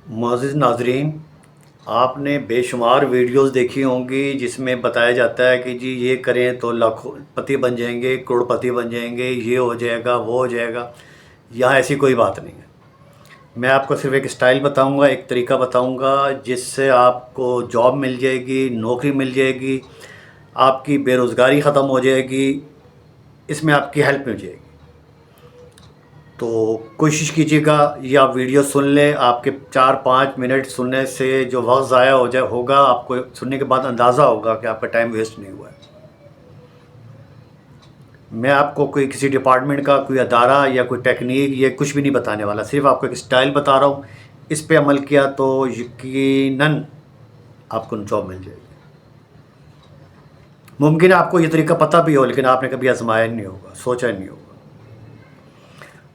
معزز ناظرین، آپ نے بے شمار ویڈیوز دیکھی ہوں گی جس میں بتایا جاتا ہے کہ جی یہ کریں تو لاکھوں پتی بن جائیں گے، کروڑ پتی بن جائیں گے، یہ ہو جائے گا، وہ ہو جائے گا۔ یہاں ایسی کوئی بات نہیں ہے۔ میں آپ کو صرف ایک اسٹائل بتاؤں گا، ایک طریقہ بتاؤں گا جس سے آپ کو جاب مل جائے گی، نوکری مل جائے گی، آپ کی بے روزگاری ختم ہو جائے گی، اس میں آپ کی ہیلپ مل جائے گی۔ تو کوشش کیجیے گا یہ آپ ویڈیو سن لیں۔ آپ کے 4-5 منٹ سننے سے جو وقت ضائع ہوگا، آپ کو سننے کے بعد اندازہ ہوگا کہ آپ کا ٹائم ویسٹ نہیں ہوا ہے۔ میں آپ کو کوئی کسی ڈپارٹمنٹ کا کوئی ادارہ یا کوئی ٹیکنیک یا کچھ بھی نہیں بتانے والا، صرف آپ کو ایک اسٹائل بتا رہا ہوں۔ اس پہ عمل کیا تو یقیناً آپ کو جاب مل جائے گی۔ ممکن ہے آپ کو یہ طریقہ پتہ بھی ہو، لیکن آپ نے کبھی آزمایا نہیں ہوگا، سوچا نہیں ہوگا۔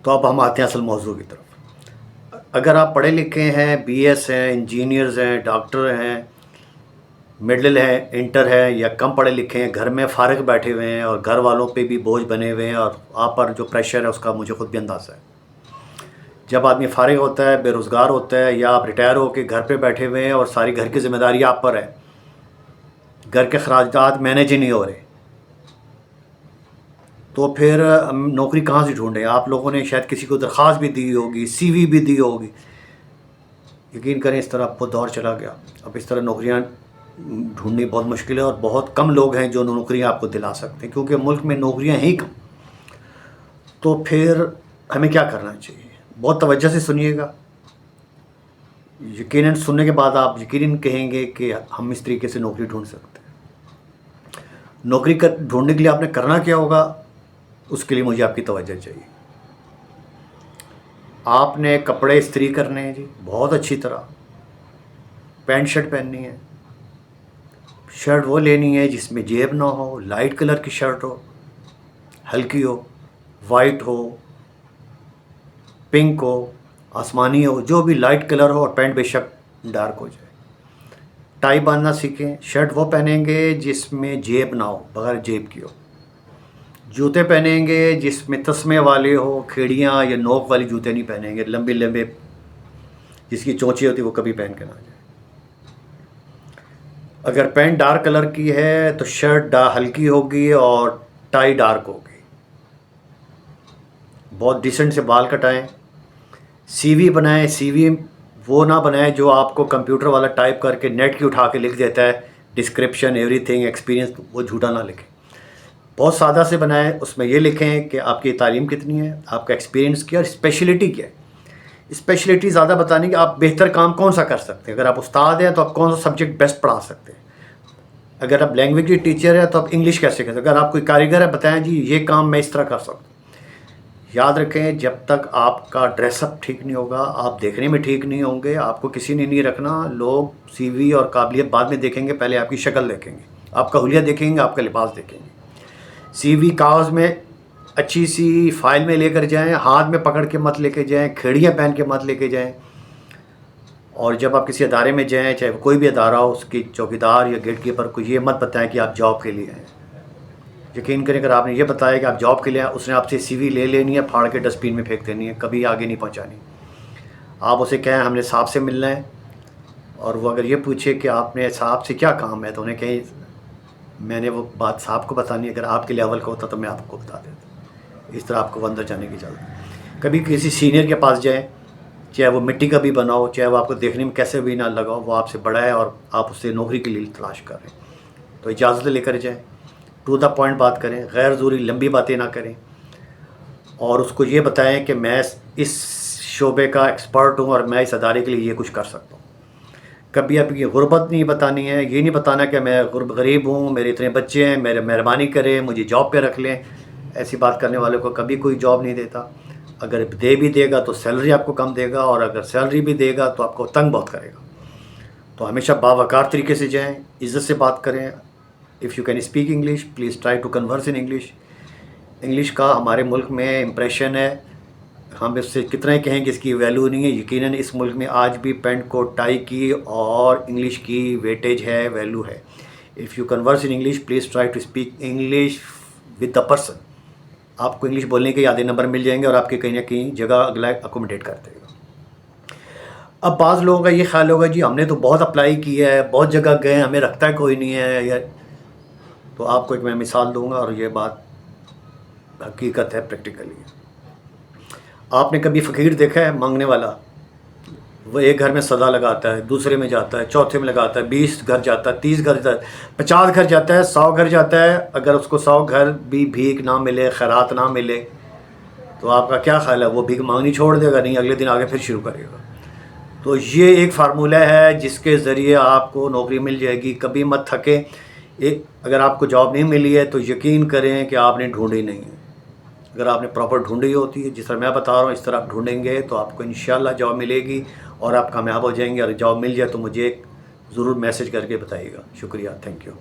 تو اب ہم آتے ہیں اصل موضوع کی طرف۔ اگر آپ پڑھے لکھے ہیں، بی ایس ہیں، انجینئرز ہیں، ڈاکٹر ہیں، مڈل ہیں، انٹر ہیں، یا کم پڑھے لکھے ہیں، گھر میں فارغ بیٹھے ہوئے ہیں اور گھر والوں پہ بھی بوجھ بنے ہوئے ہیں، اور آپ پر جو پریشر ہے اس کا مجھے خود بھی اندازہ ہے۔ جب آدمی فارغ ہوتا ہے، بے روزگار ہوتا ہے، یا آپ ریٹائر ہو کے گھر پہ بیٹھے ہوئے ہیں اور ساری گھر کی ذمہ داری آپ پر ہے، گھر کے اخراجات مینیج ہی نہیں ہو رہے، تو پھر ہم نوکری کہاں سے ڈھونڈیں؟ آپ لوگوں نے شاید کسی کو درخواست بھی دی ہوگی، سی وی بھی دی ہوگی۔ یقین کریں اس طرح بہت دور چلا گیا، اب اس طرح نوکریاں ڈھونڈنی بہت مشکل ہے، اور بہت کم لوگ ہیں جو نوکریاں آپ کو دلا سکتے ہیں، کیونکہ ملک میں نوکریاں ہی کم۔ تو پھر ہمیں کیا کرنا چاہیے؟ بہت توجہ سے سنیے گا۔ یقیناً سننے کے بعد آپ یقیناً کہیں گے کہ ہم اس طریقے سے نوکری ڈھونڈ سکتے ہیں۔ نوکری ڈھونڈنے کے لیے آپ نے کرنا کیا ہوگا، اس کے لیے مجھے آپ کی توجہ چاہیے۔ آپ نے کپڑے استری کرنے ہیں جی، بہت اچھی طرح پینٹ شرٹ پہننی ہے۔ شرٹ وہ لینی ہے جس میں جیب نہ ہو، لائٹ کلر کی شرٹ ہو، ہلکی ہو، وائٹ ہو، پنک ہو، آسمانی ہو، جو بھی لائٹ کلر ہو، اور پینٹ بے شک ڈارک ہو جائے۔ ٹائی باندھنا سیکھیں۔ شرٹ وہ پہنیں گے جس میں جیب نہ ہو، بغیر جیب کی ہو۔ جوتے پہنیں گے جس میں تسمے والے ہو، کھیڑیاں یا نوک والی جوتے نہیں پہنیں گے، لمبے لمبے جس کی چونچی ہوتی ہے وہ کبھی پہن کے نہ جائے۔ اگر پینٹ ڈارک کلر کی ہے تو شرٹ ہلکی ہوگی اور ٹائی ڈارک ہوگی۔ بہت ڈیسنٹ سے بال کٹائیں۔ سی وی بنائیں۔ سی وی وہ نہ بنائیں جو آپ کو کمپیوٹر والا ٹائپ کر کے نیٹ کی اٹھا کے لکھ دیتا ہے، ڈسکرپشن ایوری تھنگ ایکسپیرینس، وہ جھوٹا نہ لکھیں۔ بہت سادہ سے بنائیں، اس میں یہ لکھیں کہ آپ کی تعلیم کتنی ہے، آپ کا ایکسپیرینس کیا، اور اسپیشلٹی کیا ہے۔ اسپیشلٹی زیادہ بتانے کہ آپ بہتر کام کون سا کر سکتے ہیں۔ اگر آپ استاد ہیں تو آپ کون سا سبجیکٹ بیسٹ پڑھا سکتے ہیں۔ اگر آپ لینگویج کی ٹیچر ہیں تو آپ انگلش کیسے کرتے ہیں۔ اگر آپ کوئی کاریگر ہے، بتائیں جی یہ کام میں اس طرح کر سکتا ہوں۔ یاد رکھیں، جب تک آپ کا ڈریس اپ ٹھیک نہیں ہوگا، آپ دیکھنے میں ٹھیک نہیں ہوں گے، آپ کو کسی نے نہیں رکھنا۔ لوگ سی وی اور قابلیت بعد میں دیکھیں گے، پہلے آپ کی شکل دیکھیں گے، آپ کا حلیہ دیکھیں گے، آپ کا لباس دیکھیں گے۔ سی وی کاغذ میں اچھی سی فائل میں لے کر جائیں، ہاتھ میں پکڑ کے مت لے کے جائیں، کھیڑیاں پہن کے مت لے کے جائیں۔ اور جب آپ کسی ادارے میں جائیں، چاہے کوئی بھی ادارہ ہو، اس کی چوکیدار یا گیٹ کیپر کو یہ مت بتائیں کہ آپ جاب کے لیے ہیں۔ یقین کریں اگر آپ نے یہ بتایا کہ آپ جاب کے لیے ہیں، اس نے آپ سے سی وی لے لینی ہے، پھاڑ کے ڈسٹ بین میں پھینک دینی ہے، کبھی آگے نہیں پہنچانی۔ آپ اسے کہیں ہم نے صاحب سے ملنا ہے، اور وہ اگر یہ پوچھے کہ آپ نے صاحب سے کیا کام ہے، تو انہیں کہیں میں نے وہ بات صاحب کو بتانی، اگر آپ کے لیول کا ہوتا تو میں آپ کو بتا دیتا۔ اس طرح آپ کو اندر جانے کی اجازت۔ کبھی کسی سینئر کے پاس جائیں، چاہے وہ مٹی کا بھی بنا ہو، چاہے وہ آپ کو دیکھنے میں کیسے بھی نہ لگا ہو، وہ آپ سے بڑا ہے اور آپ اس سے نوکری کے لیے تلاش کر رہے ہیں، تو اجازت لے کر جائیں۔ ٹو دا پوائنٹ بات کریں، غیر ضروری لمبی باتیں نہ کریں، اور اس کو یہ بتائیں کہ میں اس شعبے کا ایکسپرٹ ہوں اور میں اس ادارے کے لیے یہ کچھ کر سکتا ہوں۔ کبھی آپ کی غربت نہیں بتانی ہے، یہ نہیں بتانا کہ میں غریب ہوں، میرے اتنے بچے ہیں، میرے مہربانی کریں مجھے جاب پہ رکھ لیں۔ ایسی بات کرنے والوں کو کبھی کوئی جاب نہیں دیتا۔ اگر دے بھی دے گا تو سیلری آپ کو کم دے گا، اور اگر سیلری بھی دے گا تو آپ کو تنگ بہت کرے گا۔ تو ہمیشہ باوقار طریقے سے جائیں، عزت سے بات کریں۔ If you can speak English please try to converse in English. English کا ہمارے ملک میں امپریشن ہے، ہم اس سے کتنا ہی کہیں کہ اس کی ویلیو نہیں ہے۔ یقیناً اس ملک میں آج بھی پینٹ کوٹ ٹائی کی اور انگلش کی ویٹیج ہے، ویلیو ہے۔ If you converse in English please try to speak English with the person. آپ کو انگلش بولنے کے آدھے نمبر مل جائیں گے، اور آپ کے کہیں نہ کہیں جگہ اگلا اکوموڈیٹ کر دے گا۔ اب بعض لوگوں کا یہ خیال ہوگا جی ہم نے تو بہت اپلائی کیا ہے، بہت جگہ گئے ہیں، ہمیں رکھتا ہے کوئی نہیں ہے یا، تو آپ کو ایک میں مثال دوں گا اور یہ بات حقیقت ہے پریکٹیکلی۔ آپ نے کبھی فقیر دیکھا ہے مانگنے والا؟ وہ ایک گھر میں صدا لگاتا ہے، دوسرے میں جاتا ہے، چوتھے میں لگاتا ہے، 20 گھر جاتا ہے، 30 گھر جاتا ہے، 50 گھر جاتا ہے، 100 گھر جاتا ہے، اگر اس کو 100 گھر بھی بھیک نہ ملے، خیرات نہ ملے، تو آپ کا کیا خیال ہے؟ وہ بھیک مانگنی چھوڑ دے گا؟ نہیں، اگلے دن آگے پھر شروع کرے گا۔ تو یہ ایک فارمولہ ہے جس کے ذریعے آپ کو نوکری مل جائے گی، کبھی مت تھکیں۔ اگر آپ کو جاب نہیں ملی ہے تو یقین کریں کہ آپ نے ڈھونڈی نہیں ہے۔ اگر آپ نے پراپر ڈھونڈی ہوتی ہے، جس طرح میں بتا رہا ہوں اس طرح آپ ڈھونڈیں گے تو آپ کو انشاءاللہ جاب ملے گی اور آپ کامیاب ہو جائیں گے۔ اور جاب مل جائے تو مجھے ضرور میسج کر کے بتائیے گا۔ شکریہ، تھینک یو۔